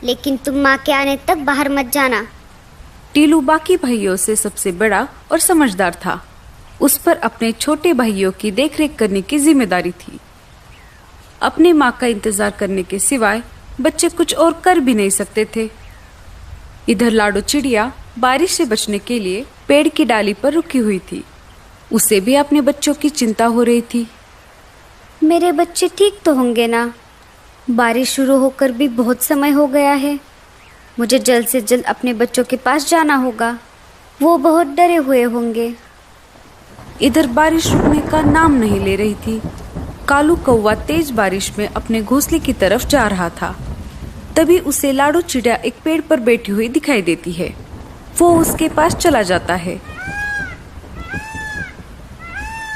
लेकिन तुम माँ के आने तक बाहर मत जाना। टीलू बाकी भाइयों से सबसे बड़ा और समझदार था। उस पर अपने छोटे भाइयों की देखरेख करने की जिम्मेदारी थी। अपनी माँ का इंतजार करने के सिवाय बच्चे कुछ और कर भी नहीं सकते थे। इधर लाडो चिड़िया बारिश से बचने के लिए पेड़ की डाली पर रुकी हुई थी। उसे भी अपने बच्चों की चिंता हो रही थी। मेरे बच्चे ठीक तो होंगे ना? बारिश शुरू होकर भी बहुत समय हो गया है। मुझे जल्द से जल्द अपने बच्चों के पास जाना होगा। वो बहुत डरे हुए होंगे। इधर बारिश रुकने का नाम नहीं ले रही थी। कालू कौवा तेज बारिश में अपने घोंसले की तरफ जा रहा था। तभी उसे लाडो चिड़िया एक पेड़ पर बैठी हुई दिखाई देती है। वो उसके पास चला जाता है।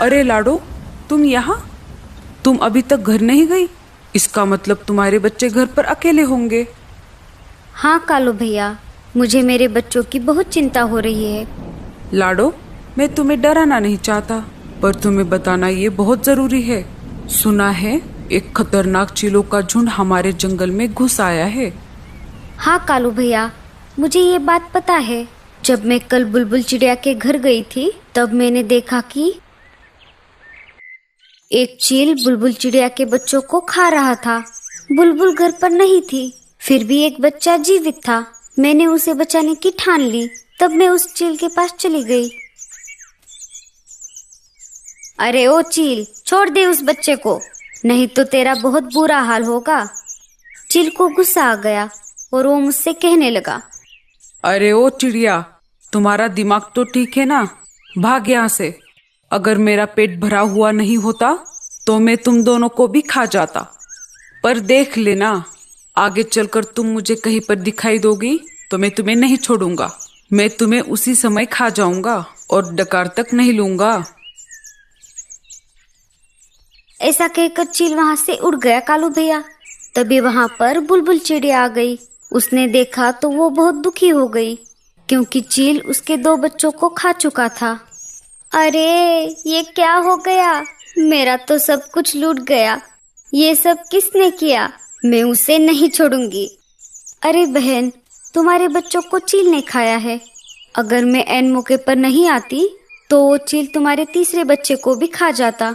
अरे लाडो, तुम यहाँ? तुम अभी तक घर नहीं गई? इसका मतलब तुम्हारे बच्चे घर पर अकेले होंगे। हाँ कालू भैया, मुझे मेरे बच्चों की बहुत चिंता हो रही है। लाडो, मैं तुम्हें डराना नहीं चाहता, पर तुम्हें बताना ये बहुत जरूरी है। सुना है एक खतरनाक चीलों का झुंड हमारे जंगल में घुस आया है। हाँ कालू भैया, मुझे ये बात पता है। जब मैं कल बुलबुल चिड़िया के घर गई थी तब मैंने देखा कि एक चील बुलबुल चिड़िया के बच्चों को खा रहा था। बुलबुल घर पर नहीं थी, फिर भी एक बच्चा जीवित था। मैंने उसे बचाने की ठान ली। तब मैं उस चील के पास चली गई। अरे ओ चील, छोड़ दे उस बच्चे को, नहीं तो तेरा बहुत बुरा हाल होगा। चील को गुस्सा आ गया और वो मुझसे कहने लगा, अरे ओ चिड़िया, तुम्हारा दिमाग तो ठीक है ना? भाग यहाँ से। अगर मेरा पेट भरा हुआ नहीं होता तो मैं तुम दोनों को भी खा जाता। पर देख लेना, आगे चलकर तुम मुझे कहीं पर दिखाई दोगी तो मैं तुम्हें नहीं छोड़ूंगा। मैं तुम्हें उसी समय खा जाऊंगा और डकार तक नहीं लूंगा। ऐसा कहकर चील वहां से उड़ गया कालू भैया। तभी वहां पर बुलबुल चिड़िया आ गई। उसने देखा तो वो बहुत दुखी हो गई, क्योंकि चील उसके 2 बच्चों को खा चुका था। अरे ये क्या हो गया? मेरा तो सब कुछ लूट गया। ये सब किसने किया? मैं उसे नहीं छोड़ूंगी। अरे बहन, तुम्हारे बच्चों को चील ने खाया है। अगर मैं ऐन मौके पर नहीं आती तो वो चील तुम्हारे तीसरे बच्चे को भी खा जाता।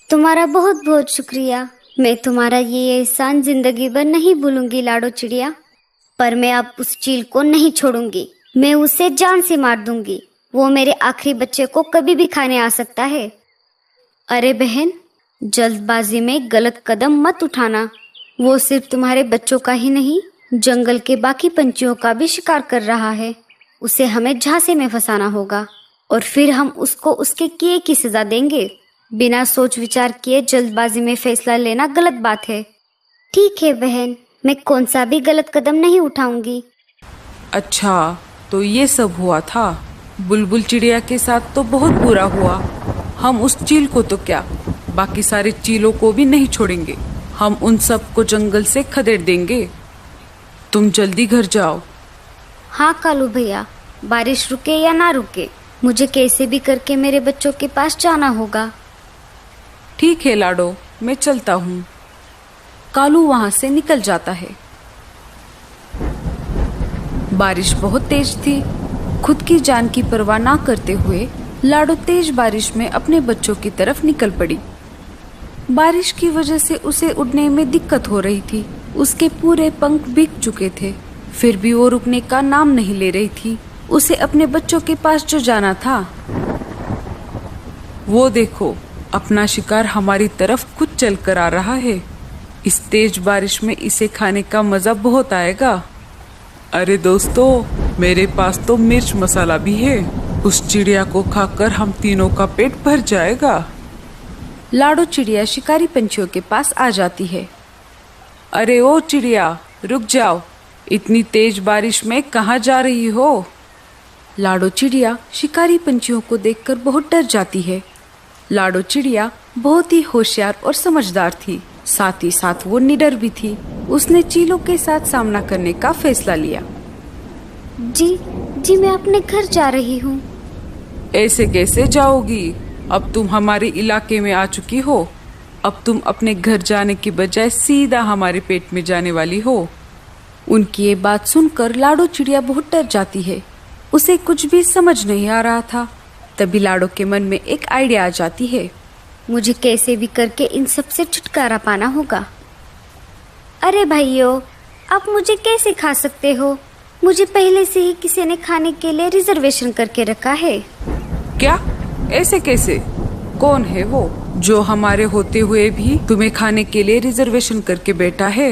तुम्हारा बहुत बहुत शुक्रिया। मैं तुम्हारा ये एहसान जिंदगी भर नहीं भूलूंगी लाडो चिड़िया। पर मैं अब उस चील को नहीं छोड़ूंगी। मैं उसे जान से मार दूंगी। वो मेरे आखिरी बच्चे को कभी भी खाने आ सकता है। अरे बहन, जल्दबाजी में गलत कदम मत उठाना। वो सिर्फ तुम्हारे बच्चों का ही नहीं, जंगल के बाकी पंछियों का भी शिकार कर रहा है। उसे हमें झांसे में फंसाना होगा और फिर हम उसको उसके किए की सजा देंगे। बिना सोच विचार किए जल्दबाजी में फैसला लेना गलत बात है। ठीक है बहन, मैं कौन सा भी गलत कदम नहीं उठाऊंगी। अच्छा, तो ये सब हुआ था। बुलबुल चिड़िया के साथ तो बहुत बुरा हुआ। हम उस चील को तो क्या, बाकी सारे चीलों को भी नहीं छोड़ेंगे। हम उन सब को जंगल से खदेड़ देंगे। तुम जल्दी घर जाओ। हाँ कालू भैया, बारिश रुके या ना रुके, मुझे कैसे भी करके मेरे बच्चों के पास जाना होगा। ठीक है लाडो, मैं चलता हूँ। कालू वहां से निकल जाता है। बारिश बहुत तेज थी। खुद की जान की परवाह ना करते हुए लाडो तेज बारिश में अपने बच्चों की तरफ निकल पड़ी। बारिश की वजह से उसे उड़ने में दिक्कत हो रही थी। उसके पूरे पंख भीग चुके थे, फिर भी वो रुकने का नाम नहीं ले रही थी। उसे अपने बच्चों के पास जो जाना था। वो देखो, अपना शिकार हमारी तरफ खुद चल कर आ रहा है। इस तेज बारिश में इसे खाने का मजा बहुत आएगा। अरे दोस्तों, मेरे पास तो मिर्च मसाला भी है। उस चिड़िया को खाकर हम तीनों का पेट भर जाएगा। लाडो चिड़िया शिकारी पंछियों के पास आ जाती है। अरे ओ चिड़िया, रुक जाओ। इतनी तेज बारिश में कहाँ जा रही हो? लाडो चिड़िया शिकारी पंछियों को देखकर बहुत डर जाती है। लाडो चिड़िया बहुत ही होशियार और समझदार थी, साथ ही साथ वो निडर भी थी। उसने चीलों के साथ सामना करने का फैसला लिया। जी, मैं अपने घर जा रही हूँ। ऐसे कैसे जाओगी? अब तुम हमारे इलाके में आ चुकी हो। अब तुम अपने घर जाने की बजाय सीधा हमारे पेट में जाने वाली हो। उनकी ये बात सुनकर लाडो चिड़िया बहुत डर जाती है। उसे कुछ भी समझ नहीं आ रहा था। तभी लाडो के मन में एक आइडिया आ जाती है। मुझे कैसे भी करके इन सब से छुटकारा पाना होगा। अरे भाइयों, आप मुझे कैसे खा सकते हो? मुझे पहले से ही किसी ने खाने के लिए रिजर्वेशन करके रखा है। क्या? ऐसे कैसे? कौन है वो जो हमारे होते हुए भी तुम्हें खाने के लिए रिजर्वेशन करके बैठा है?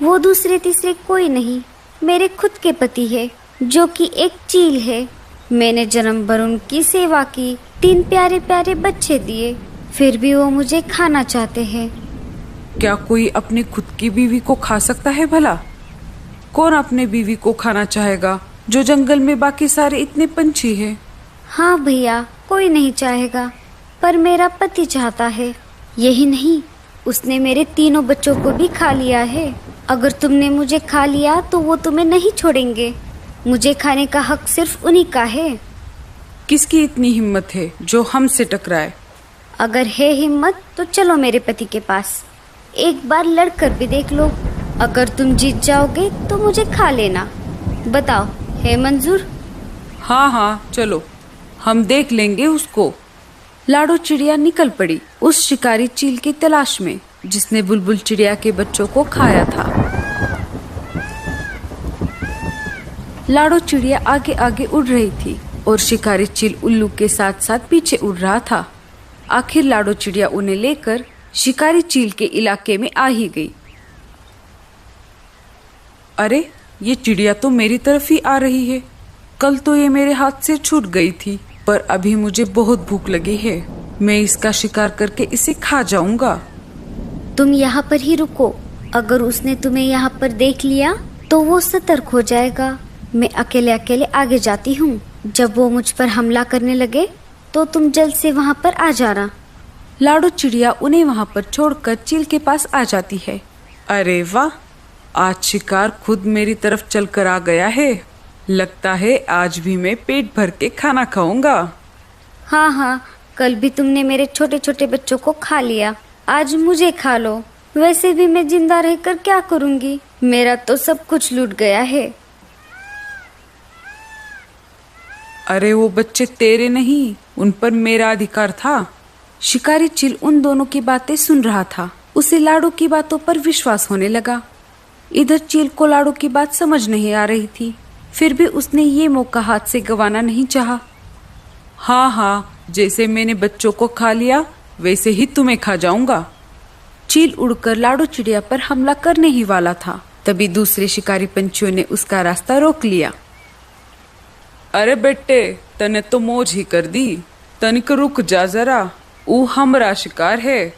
वो दूसरे तीसरे कोई नहीं, मेरे खुद के पति है, जो कि एक चील है। मैंने जन्म भर उनकी सेवा की, 3 प्यारे प्यारे बच्चे दिए, फिर भी वो मुझे खाना चाहते हैं। क्या कोई अपनी खुद की बीवी को खा सकता है भला? कौन अपने बीवी को खाना चाहेगा जो जंगल में बाकी सारे इतने पंछी हैं? हाँ भैया, कोई नहीं चाहेगा, पर मेरा पति चाहता है। यही नहीं, उसने मेरे 3 बच्चों को भी खा लिया है। अगर तुमने मुझे खा लिया तो वो तुम्हें नहीं छोड़ेंगे। मुझे खाने का हक सिर्फ उन्हीं का है। किसकी इतनी हिम्मत है जो हमसे टकराए? अगर है हिम्मत तो चलो मेरे पति के पास, एक बार लड़कर भी देख लो। अगर तुम जीत जाओगे तो मुझे खा लेना। बताओ, है मंजूर? हाँ हाँ, चलो, हम देख लेंगे उसको। लाडो चिड़िया निकल पड़ी उस शिकारी चील की तलाश में जिसने बुलबुल चिड़िया के बच्चों को खाया था। लाडो चिड़िया आगे आगे उड़ रही थी और शिकारी चील उल्लू के साथ साथ पीछे उड़ रहा था। आखिर लाडो चिड़िया उन्हें लेकर शिकारी चील के इलाके में आ ही गई। अरे, ये चिड़िया तो मेरी तरफ ही आ रही है। कल तो ये मेरे हाथ से छूट गई थी, पर अभी मुझे बहुत भूख लगी है। मैं इसका शिकार करके इसे खा जाऊंगा। तुम यहाँ पर ही रुको। अगर उसने तुम्हें यहाँ पर देख लिया तो वो सतर्क हो जाएगा। मैं अकेले अकेले आगे जाती हूँ। जब वो मुझ पर हमला करने लगे तो तुम जल्द से वहाँ पर आ जाना। लाडो चिड़िया उन्हें वहाँ पर छोड़कर चील के पास आ जाती है। अरे वाह, आज शिकार खुद मेरी तरफ चलकर आ गया है। लगता है आज भी मैं पेट भर के खाना खाऊंगा। हाँ हाँ, कल भी तुमने मेरे छोटे छोटे बच्चों को खा लिया, आज मुझे खा लो। वैसे भी मैं जिंदा रहकर क्या करूँगी? मेरा तो सब कुछ लूट गया है। अरे, वो बच्चे तेरे नहीं, उन पर मेरा अधिकार था। शिकारी चील उन दोनों की बातें सुन रहा था। उसे लाडो की बातों पर विश्वास होने लगा। इधर चील को लाडो की बात समझ नहीं आ रही थी, फिर भी उसने ये मौका हाथ से गंवाना नहीं चाहा। हाँ हाँ, जैसे मैंने बच्चों को खा लिया वैसे ही तुम्हें खा जाऊंगा। चील उड़कर लाडो चिड़िया पर हमला करने ही वाला था, तभी दूसरे शिकारी पंछियों ने उसका रास्ता रोक लिया। अरे बेटे, तने तो मौज ही कर दी। तनिक रुक जा जरा, ऊ हमरा शिकार है।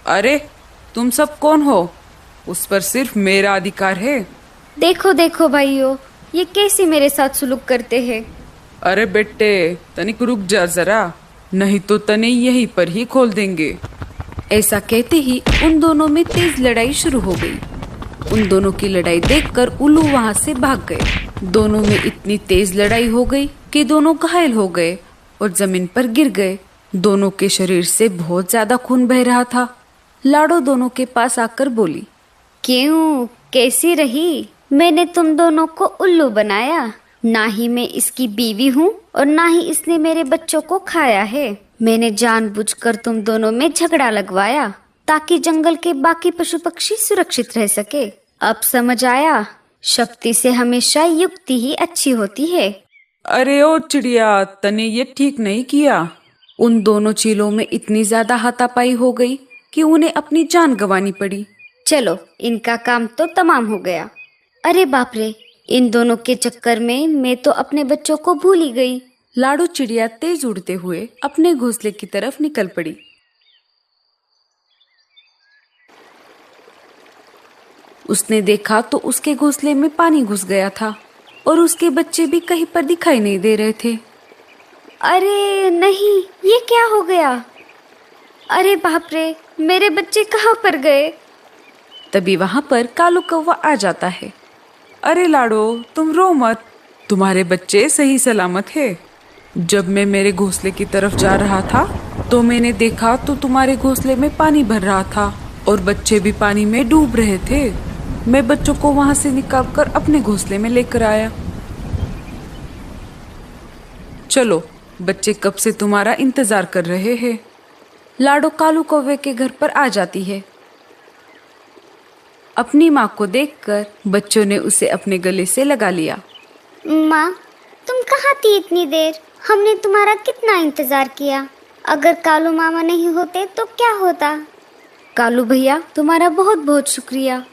अरे, तुम सब कौन हो? उस पर सिर्फ मेरा अधिकार है। देखो देखो भाइयों, ये कैसे मेरे साथ सुलूक करते हैं। अरे बेटे, तनिक रुक जा जरा, नहीं तो तने यहीं पर ही खोल देंगे। ऐसा कहते ही उन दोनों में तेज लड़ाई शुरू हो गई। उन दोनों की लड़ाई देखकर उल्लू वहां से भाग गए। दोनों में इतनी तेज लड़ाई हो गई कि दोनों घायल हो गए और जमीन पर गिर गए। दोनों के शरीर से बहुत ज्यादा खून बह रहा था। लाडो दोनों के पास आकर बोली, क्यों, कैसी रही? मैंने तुम दोनों को उल्लू बनाया। ना ही मैं इसकी बीवी हूँ और ना ही इसने मेरे बच्चों को खाया है। मैंने जानबूझकर तुम दोनों में झगड़ा लगवाया ताकि जंगल के बाकी पशु पक्षी सुरक्षित रह सके। अब समझ आया, शक्ति से हमेशा युक्ति ही अच्छी होती है। अरे ओ चिड़िया, तने ये ठीक नहीं किया। उन दोनों चीलों में इतनी ज्यादा हाथापाई हो गई कि उन्हें अपनी जान गंवानी पड़ी। चलो, इनका काम तो तमाम हो गया। अरे बाप रे, इन दोनों के चक्कर में मैं तो अपने बच्चों को भूल ही गई। लाडो चिड़िया तेज उड़ते हुए अपने घोंसले की तरफ निकल पड़ी। उसने देखा तो उसके घोंसले में पानी घुस गया था और उसके बच्चे भी कहीं पर दिखाई नहीं दे रहे थे। अरे नहीं, ये क्या हो गया? अरे बाप रे, मेरे बच्चे कहाँ पर गए? तभी वहाँ पर कालू कौवा आ जाता है। अरे लाडो, तुम रो मत, तुम्हारे बच्चे सही सलामत है। जब मैं मेरे घोंसले की तरफ जा रहा था तो मैंने देखा तो तुम्हारे घोंसले में पानी भर रहा था और बच्चे भी पानी में डूब रहे थे। मैं बच्चों को वहां से निकालकर अपने घोंसले में लेकर आया। चलो, बच्चे कब से तुम्हारा इंतजार कर रहे हैं। लाडो कालू कौवे के घर पर आ जाती है। अपनी माँ को देखकर बच्चों ने उसे अपने गले से लगा लिया। माँ, तुम कहाँ थी इतनी देर? हमने तुम्हारा कितना इंतजार किया। अगर कालू मामा नहीं होते तो क्या होता? कालू भैया, तुम्हारा बहुत बहुत शुक्रिया।